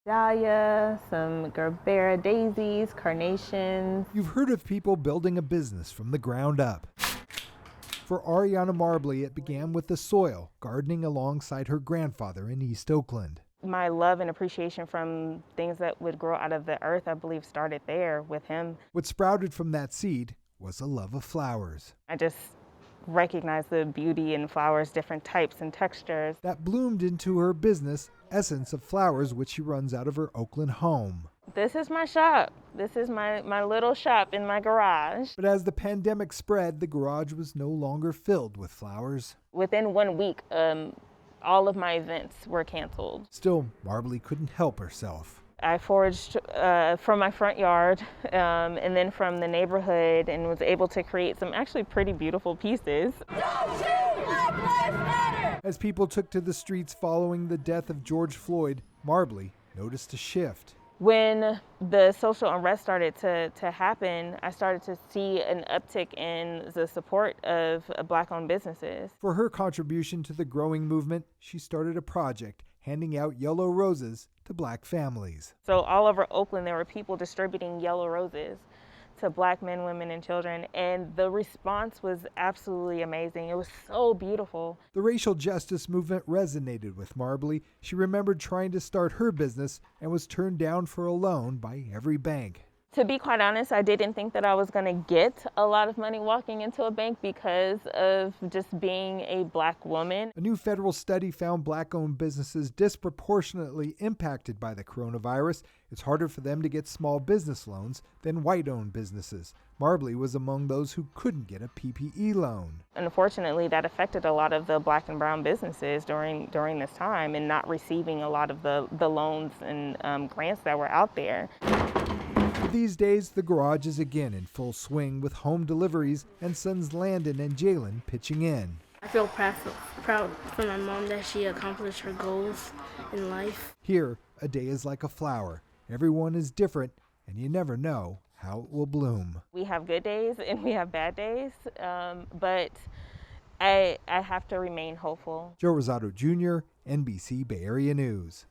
Dahlia, some Gerbera daisies, carnations. You've heard of people building a business from the ground up. For Ariana Marbley, it began with the soil, gardening alongside her grandfather in East Oakland. My love and appreciation from things that would grow out of the earth, I believe, started there with him. What sprouted from that seed was a love of flowers. I just recognized the beauty in flowers, different types and textures. That bloomed into her business, Essence of Flowers, which she runs out of her Oakland home. This is my shop. This is my little shop in my garage. But as the pandemic spread, the garage was no longer filled with flowers. Within 1 week, all of my events were canceled. Still, Marbley couldn't help herself. I foraged from my front yard and then from the neighborhood and was able to create some actually pretty beautiful pieces. Don't shoot! Black Lives Matter! As people took to the streets following the death of George Floyd, Marbley noticed a shift. When the social unrest started to happen, I started to see an uptick in the support of Black-owned businesses. For her contribution to the growing movement, she started a project handing out yellow roses to Black families. So all over Oakland, there were people distributing yellow roses to Black men, women, and children, and the response was absolutely amazing. It was so beautiful. The racial justice movement resonated with Marbley. She remembered trying to start her business and was turned down for a loan by every bank. To be quite honest, I didn't think that I was going to get a lot of money walking into a bank because of just being a Black woman. A new federal study found Black-owned businesses disproportionately impacted by the coronavirus. It's harder for them to get small business loans than white-owned businesses. Marbley was among those who couldn't get a PPE loan. Unfortunately, that affected a lot of the Black and brown businesses during this time and not receiving a lot of the loans and grants that were out there. These days, the garage is again in full swing with home deliveries and sons Landon and Jalen pitching in. I feel proud for my mom that she accomplished her goals in life. Here, a day is like a flower. Everyone is different, and you never know how it will bloom. We have good days and we have bad days, but I have to remain hopeful. Rosato Jr., NBC Bay Area News.